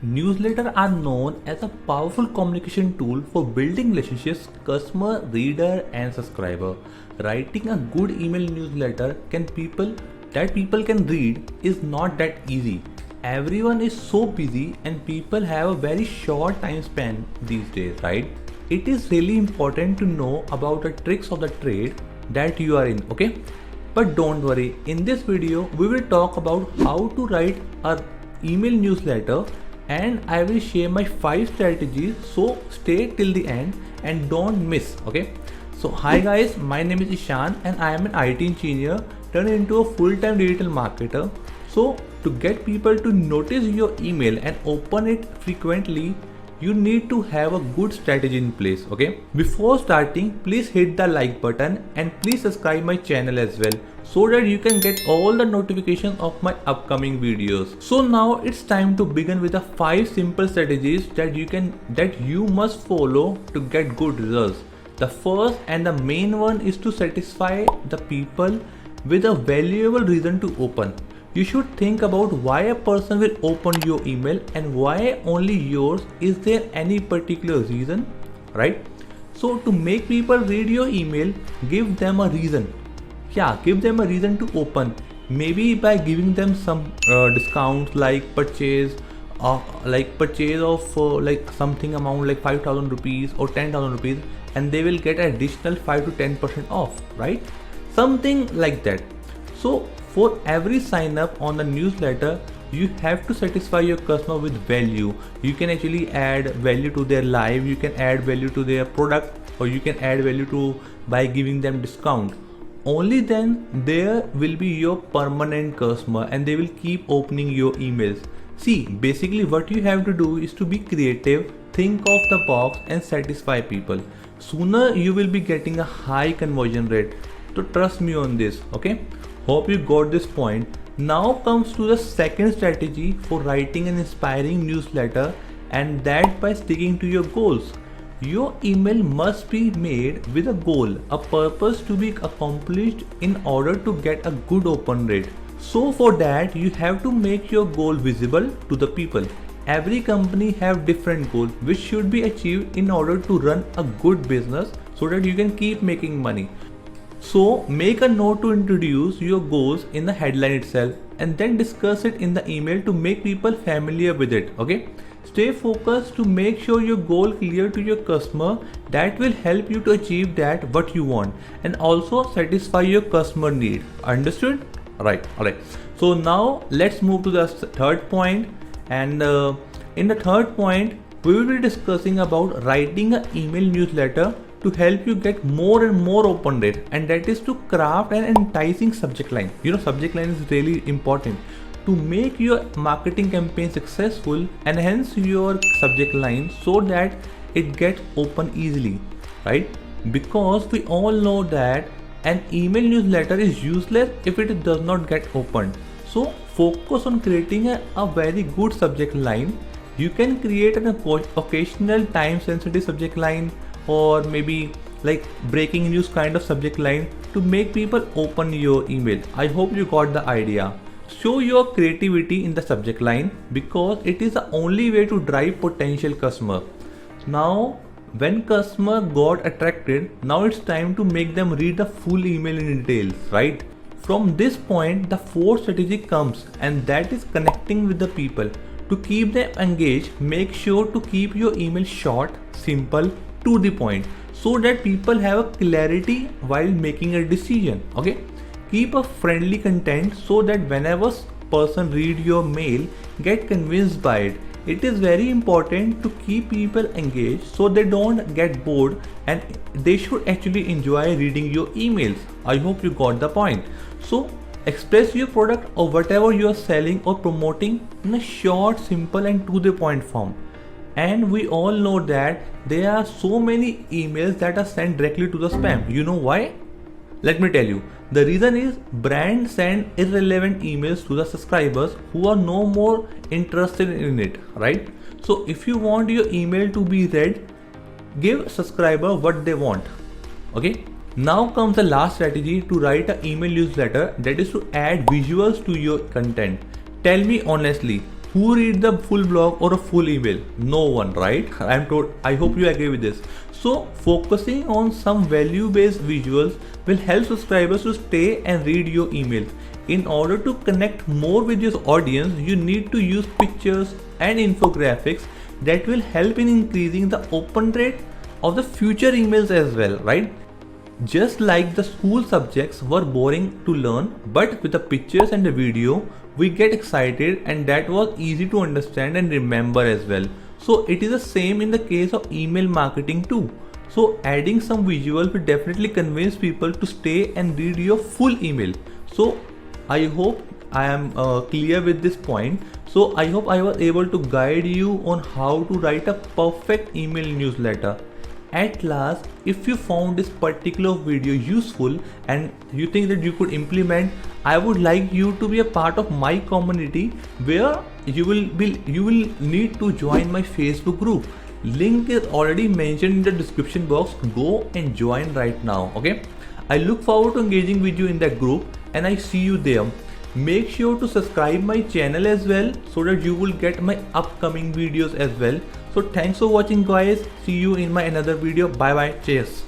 Newsletters are known as a powerful communication tool for building relationships, customer, reader, and subscriber. Writing a good email newsletter people can read is not that easy. Everyone is so busy and people have a very short time span these days, right? It is really important to know about the tricks of the trade that you are in, okay? But don't worry, in this video we will talk about how to write a email newsletter and I will share my 5 strategies, so stay till the end and don't miss, okay? So hi guys, my name is Ishan and I am an IT engineer turned into a full-time digital marketer. So to get people to notice your email and open it frequently, you need to have a good strategy in place, okay? Before starting, please hit the like button and please subscribe my channel as well so that you can get all the notifications of my upcoming videos. So now it's time to begin with the 5 simple strategies that you must follow to get good results. The first and the main one is to satisfy the people with a valuable reason to open. You should think about why a person will open your email and why only yours. Is there any particular reason, right? So to make people read your email, give them a reason. Give them a reason to open. Maybe by giving them some discounts like purchase of like something amount like 5,000 rupees or 10,000 rupees, and they will get additional 5 to 10% off, right? Something like that. So for every sign up on the newsletter, you have to satisfy your customer with value. You can actually add value to their life, you can add value to their product, or you can add value to by giving them discount. Only then there will be your permanent customer and they will keep opening your emails. See, basically what you have to do is to be creative, think off the box and satisfy people. Sooner you will be getting a high conversion rate. So trust me on this, okay? Hope you got this point. Now comes to the second strategy for writing an inspiring newsletter, and that by sticking to your goals. Your email must be made with a goal, a purpose to be accomplished in order to get a good open rate. So for that you have to make your goal visible to the people. Every company have different goals which should be achieved in order to run a good business so that you can keep making money. So make a note to introduce your goals in the headline itself and then discuss it in the email to make people familiar with it, okay? Stay focused to make sure your goal clear to your customer. That will help you to achieve that what you want and also satisfy your customer need. Understood? Alright. So now let's move to the third point, and in the third point we will be discussing about writing an email newsletter to help you get more and more open rate, and that is to craft an enticing subject line. Subject line is really important to make your marketing campaign successful. Enhance your subject line so that it gets open easily, right? Because we all know that an email newsletter is useless if it does not get opened. So focus on creating a very good subject line. You can create an occasional time sensitive subject line or maybe like breaking news kind of subject line to make people open your email. I hope you got the idea. Show your creativity in the subject line because it is the only way to drive potential customer. Now when customer got attracted, now it's time to make them read the full email in details, right? From this point the fourth strategy comes, and that is connecting with the people. To keep them engaged, make sure to keep your email short, simple, to the point so that people have a clarity while making a decision, okay? Keep a friendly content so that whenever person read your mail, get convinced by it. It is very important to keep people engaged so they don't get bored and they should actually enjoy reading your emails. I hope you got the point. So express your product or whatever you are selling or promoting in a short, simple and to the point form. And we all know that there are so many emails that are sent directly to the spam. You know why? Let me tell you. The reason is brands send irrelevant emails to the subscribers who are no more interested in it, right? So if you want your email to be read, give subscriber what they want, okay? Now comes the last strategy to write an email newsletter, that is to add visuals to your content. Tell me honestly, who read the full blog or a full email? No one, right? I hope you agree with this. So focusing on some value-based visuals will help subscribers to stay and read your emails. In order to connect more with your audience, you need to use pictures and infographics that will help in increasing the open rate of the future emails as well, right? Just like the school subjects were boring to learn, but with the pictures and the video, we get excited, and that was easy to understand and remember as well. So it is the same in the case of email marketing too. So adding some visuals will definitely convince people to stay and read your full email. So I hope I am clear with this point. So I hope I was able to guide you on how to write a perfect email newsletter. At last, if you found this particular video useful and you think that you could implement, I would like you to be a part of my community, where you will need to join my Facebook group. Link is already mentioned in the description box. Go and join right now. Okay, I look forward to engaging with you in that group, and I see you there. Make sure to subscribe my channel as well, so that you will get my upcoming videos as well. So thanks for watching guys. See you in my another video. Bye bye. Cheers.